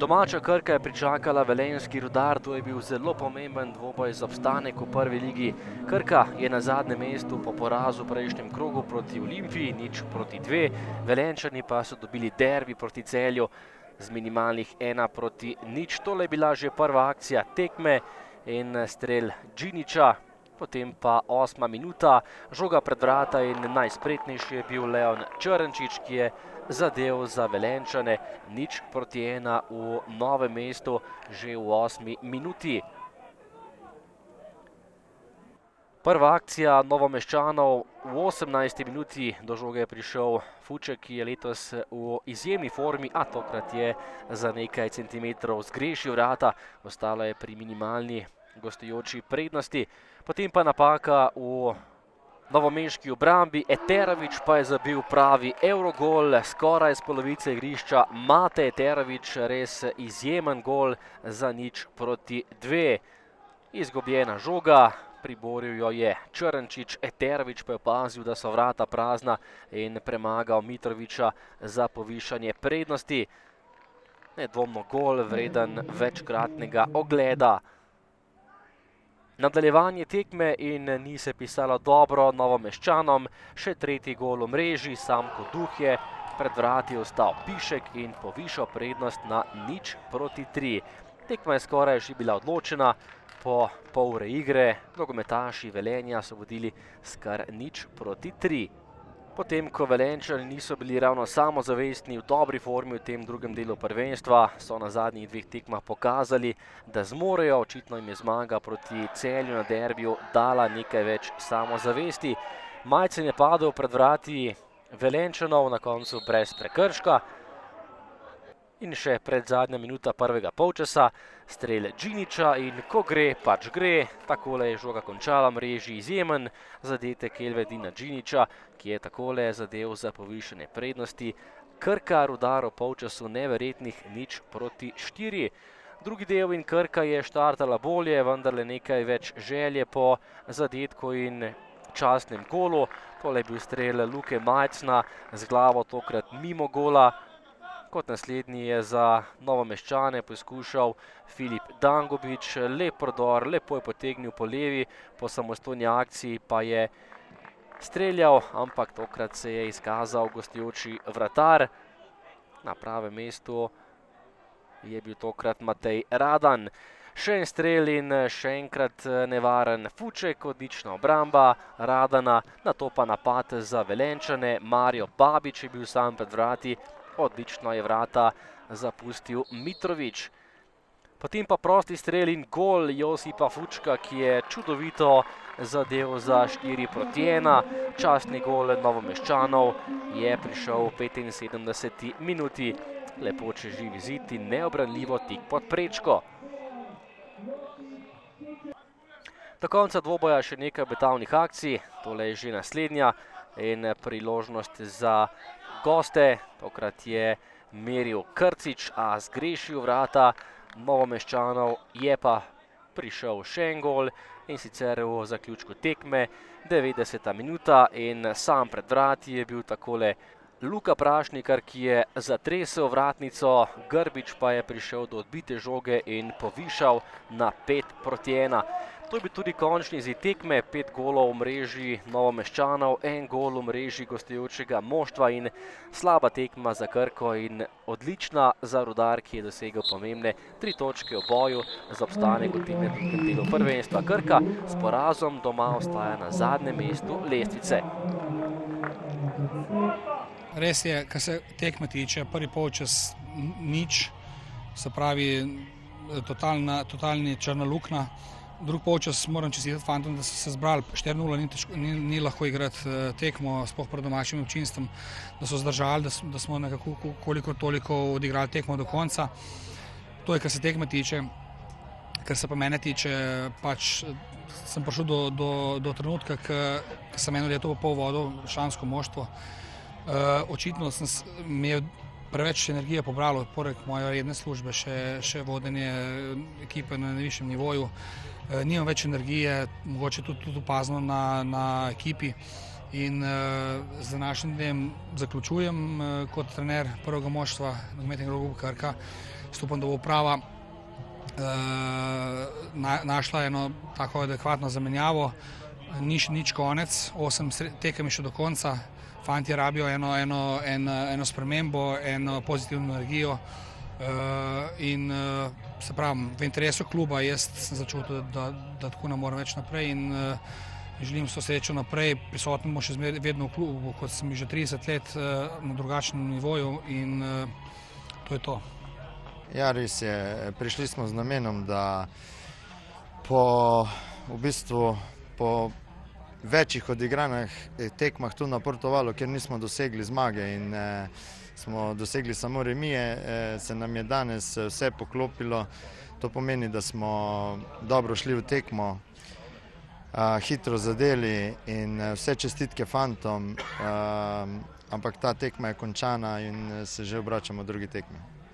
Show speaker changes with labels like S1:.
S1: Domača Krka je pričakala velenjski Rudar, to je bil zelo pomemben dvoboj za obstanek v prvi ligi. Krka je na zadnjem mestu po porazu v prejšnjem krogu proti Olimpiji, 0-2. Velenjčani pa so dobili derbi proti Celju z minimalnih 1-0. Tole je bila že prva akcija tekme in strel Džiniča. Potem pa 8. minuta, žoga pred vrata in najspretnejši je bil Leon Črnčič, ki je zadev za Velenjčane 0-1 v Novem mestu že v 8. minuti. Prva akcija Novomeščanov v 18. minuti, do žoge je prišel Fuček, ki je letos v izjemni formi, a tokrat je za nekaj centimetrov zgrešil vrata, ostalo je pri minimalni gostujoči prednosti. Potem pa napaka v novomeški obrambi, Eterović pa je zabil pravi evrogol, skoraj z polovice igrišča. Mate Eterović, res izjemen gol za 0-2. Izgubljena žoga, priboril jo je Črnčič, Eterović pa je opazil, da so vrata prazna in premagal Mitrovića za povišanje prednosti. Nedvomno gol, vreden večkratnega ogleda. Nadaljevanje tekme in ni se pisalo dobro Novomeščanom, še tretji gol v mreži, Samko Duh je pred vrati ostal Pišek in povišal prednost na 0-3. Tekma je skoraj že bila odločena, po pol ure igre nogometaši Velenja so vodili s kar 0-3. Potem, ko Velenjčani niso bili ravno samozavestni, v dobri formi v tem drugem delu prvenstva, so na zadnjih dveh tekmah pokazali, da zmorejo. Očitno jim je zmaga proti Celju na derbiju dala nekaj več samozavesti. Majcen je padel pred vrati Velenjčanov, na koncu brez prekrška. In še pred zadnja minuta prvega polčasa, strel Džiniča in ko gre, pač gre. Takole je žoga končala mreži, izjemen zadetek Elvedina Džiniča, ki je takole zadev za povišanje prednosti. Krka Rudar v polčasu neverjetnih 0-4. Drugi del in Krka je štartala bolje, vendarle nekaj več želje po zadetku in častnem golu. Tole je bil strel Luke Majcna z glavo, tokrat mimo gola. Kot naslednji je za Novomeščane poskušal Filip Dangubić, lep prodor, lepo je potegnil po levi, po samostojni akciji pa je streljal, ampak tokrat se je izkazal gostujoči vratar. Na pravem mestu je bil tokrat Matej Radan. Še en strel in še enkrat nevaren Fuček, odlična obramba Radana, nato pa napad za Velenjčane. Mario Babič je bil sam pred vrati, odlično je vrata zapustil Mitrović. Potem pa prosti strel in gol Josipa Fučka, ki je čudovito zadev za 4-1. Častni gol Novomeščanov je prišel v 75. minuti. Lepo čeživ izid in neobranljivo tik pod prečko. Do konca dvoboja še nekaj obetavnih akcij, tole je že naslednja in priložnost za goste. Tokrat je meril Krcič, a zgrešil vrata Novomeščanov, je pa prišel še en gol in sicer v zaključku tekme, 90. minuta in sam pred vrati je bil takole Luka Prašnikar, ki je zatresel vratnico, Grbič pa je prišel do odbite žoge in povišal na 5-1. To je bil tudi končni izid tekme, 5 golov v mreži Novomeščanov, 1 gol v mreži gostujočega moštva in slaba tekma za Krko in odlična za Rudar, ki je dosegel pomembne 3 točke v boju za obstanek v tem drugem delu prvenstva. Krka s porazom doma ostaja na zadnjem mestu lestvice.
S2: Res je, kar se tekme tiče, prvi polčas nič, se pravi totalni črna luknja. Drugi polčas moram čestitati fantom, da so se zbrali 4-0, ni lahko igrati tekmo, sploh pred domačim občinstvom, da so zdržali, da smo nekako koliko toliko odigrali tekmo do konca. To je, kar se tekme tiče. Kar se pa mene tiče, pač sem prišel do trenutka, ko sem eno leto po pol vodil šansko moštvo. Očitno sem imel preveč energije pobralo, poleg moje redne službe, še vodenje ekipe na najvišjem nivoju. Nimam več energije, mogoče tudi opazno na ekipi in z današnjim dnem zaključujem kot trener prvega moštva nogometnega kluba Krka. upam, da bo uprava našla eno tako adekvatno zamenjavo. Ni še nič konec, 8 tekem je še do konca. Fantje rabijo eno spremembo, eno pozitivno energijo. In se pravim, v interesu kluba jaz sem začutil, da tako ne morem več naprej in želim so srečo naprej. Prisoten bomo še vedno v klubu, kot sem že 30 let na drugačnem nivoju in to je to.
S3: Ja, res je. Prišli smo z namenom, da po večjih odigranih tekmah tu na Portovalu, kjer nismo dosegli zmage in smo dosegli samo remije, se nam je danes vse poklopilo. To pomeni, da smo dobro šli v tekmo, hitro zadeli in vse čestitke fantom, ampak ta tekma je končana in se že obračamo v drugi tekmi.